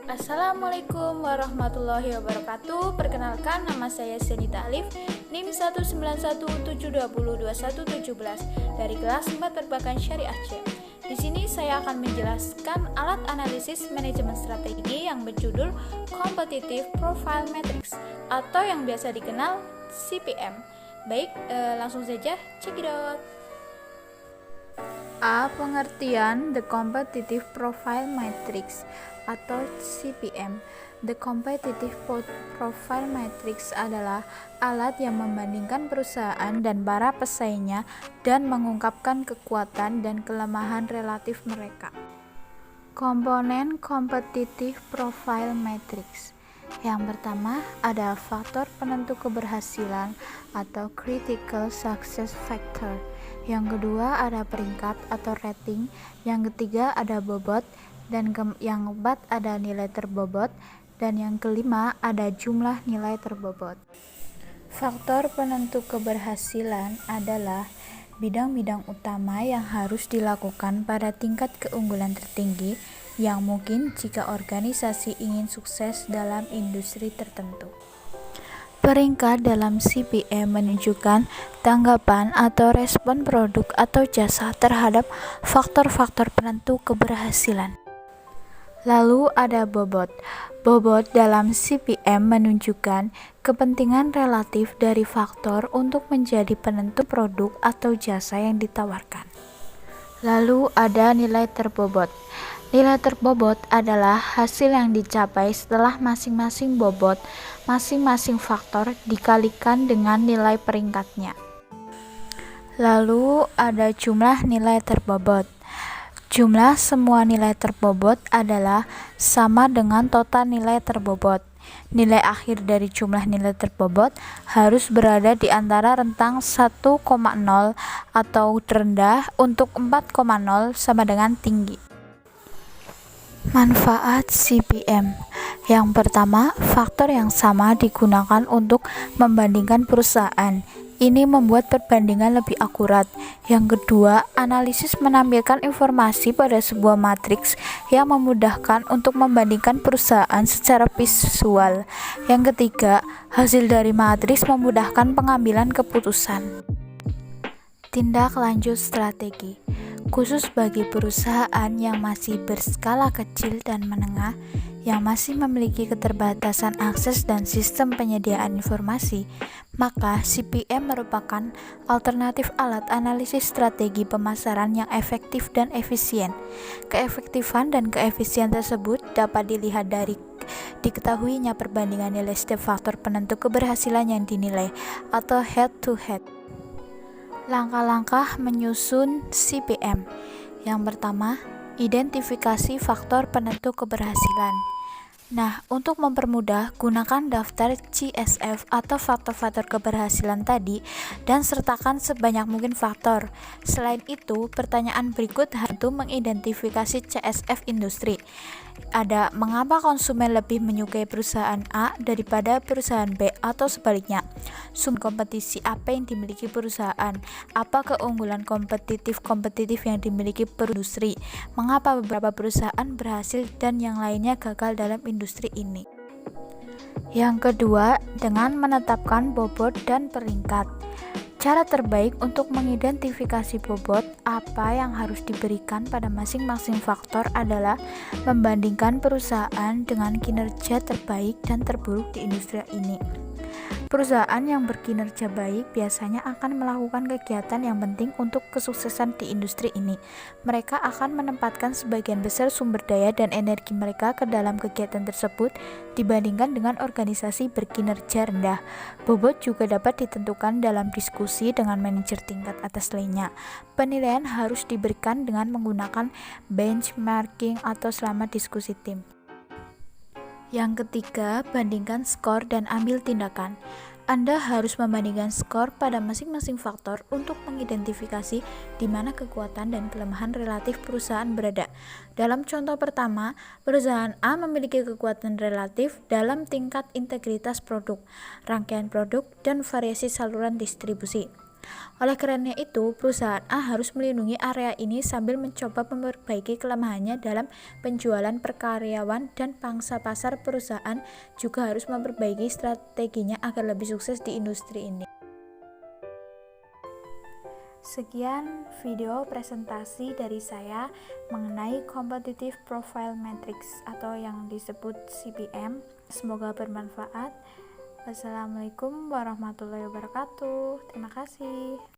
Assalamualaikum warahmatullahi wabarakatuh. Perkenalkan, nama saya Senita Alif, NIM 19172022117 dari kelas 4 Perbankan Syariah C. Di sini saya akan menjelaskan alat analisis manajemen strategi yang berjudul Competitive Profile Matrix atau yang biasa dikenal CPM. Baik, langsung saja check it out. A. Pengertian The Competitive Profile Matrix atau CPM. The Competitive Profile Matrix adalah alat yang membandingkan perusahaan dan para pesaingnya dan mengungkapkan kekuatan dan kelemahan relatif mereka. Komponen Competitive Profile Matrix. Yang pertama ada faktor penentu keberhasilan atau Critical Success Factor. Yang kedua ada peringkat atau rating. Yang ketiga ada bobot. Dan yang keempat ada nilai terbobot. Dan yang kelima ada jumlah nilai terbobot. Faktor penentu keberhasilan adalah bidang-bidang utama yang harus dilakukan pada tingkat keunggulan tertinggi yang mungkin jika organisasi ingin sukses dalam industri tertentu. Peringkat dalam CPM menunjukkan tanggapan atau respon produk atau jasa terhadap faktor-faktor penentu keberhasilan. Lalu ada bobot. Bobot dalam CPM menunjukkan kepentingan relatif dari faktor untuk menjadi penentu produk atau jasa yang ditawarkan. Lalu ada nilai terbobot. Nilai terbobot adalah hasil yang dicapai setelah masing-masing bobot masing-masing faktor dikalikan dengan nilai peringkatnya. Lalu ada jumlah nilai terbobot. Jumlah semua nilai terbobot adalah sama dengan total nilai terbobot. Nilai akhir dari jumlah nilai terbobot harus berada di antara rentang 1,0 atau rendah untuk 4,0 sama dengan tinggi. Manfaat CPM. Yang pertama, faktor yang sama digunakan untuk membandingkan perusahaan. Ini membuat perbandingan lebih akurat. Yang kedua, analisis menampilkan informasi pada sebuah matriks yang memudahkan untuk membandingkan perusahaan secara visual. Yang ketiga, hasil dari matriks memudahkan pengambilan keputusan. Tindak lanjut strategi. Khusus bagi perusahaan yang masih berskala kecil dan menengah, yang masih memiliki keterbatasan akses dan sistem penyediaan informasi, maka CPM merupakan alternatif alat analisis strategi pemasaran yang efektif dan efisien. Keefektifan dan keefisien tersebut dapat dilihat dari diketahuinya perbandingan nilai setiap faktor penentu keberhasilan yang dinilai atau head-to-head. Langkah-langkah menyusun CPM. Yang pertama, identifikasi faktor penentu keberhasilan. Nah, untuk mempermudah, gunakan daftar CSF atau faktor-faktor keberhasilan tadi dan sertakan sebanyak mungkin faktor. Selain itu, pertanyaan berikut harus mengidentifikasi CSF industri. Ada mengapa konsumen lebih menyukai perusahaan A daripada perusahaan B atau sebaliknya. Sumber kompetisi apa yang dimiliki perusahaan? Apa keunggulan kompetitif yang dimiliki industri? Mengapa beberapa perusahaan berhasil dan yang lainnya gagal dalam industri ini? Yang kedua, dengan menetapkan bobot dan peringkat. Cara terbaik untuk mengidentifikasi bobot apa yang harus diberikan pada masing-masing faktor adalah membandingkan perusahaan dengan kinerja terbaik dan terburuk di industri ini. Perusahaan yang berkinerja baik biasanya akan melakukan kegiatan yang penting untuk kesuksesan di industri ini. Mereka akan menempatkan sebagian besar sumber daya dan energi mereka ke dalam kegiatan tersebut dibandingkan dengan organisasi berkinerja rendah. Bobot juga dapat ditentukan dalam diskusi dengan manajer tingkat atas lainnya. Penilaian harus diberikan dengan menggunakan benchmarking atau selama diskusi tim. Yang ketiga, bandingkan skor dan ambil tindakan. Anda harus membandingkan skor pada masing-masing faktor untuk mengidentifikasi di mana kekuatan dan kelemahan relatif perusahaan berada. Dalam contoh pertama, perusahaan A memiliki kekuatan relatif dalam tingkat integritas produk, rangkaian produk, dan variasi saluran distribusi. Oleh karena itu, perusahaan A harus melindungi area ini sambil mencoba memperbaiki kelemahannya dalam penjualan per karyawan, dan pangsa pasar perusahaan juga harus memperbaiki strateginya agar lebih sukses di industri ini. Sekian video presentasi dari saya mengenai Competitive Profile Matrix atau yang disebut CPM. Semoga bermanfaat. Wassalamualaikum warahmatullahi wabarakatuh. Terima kasih.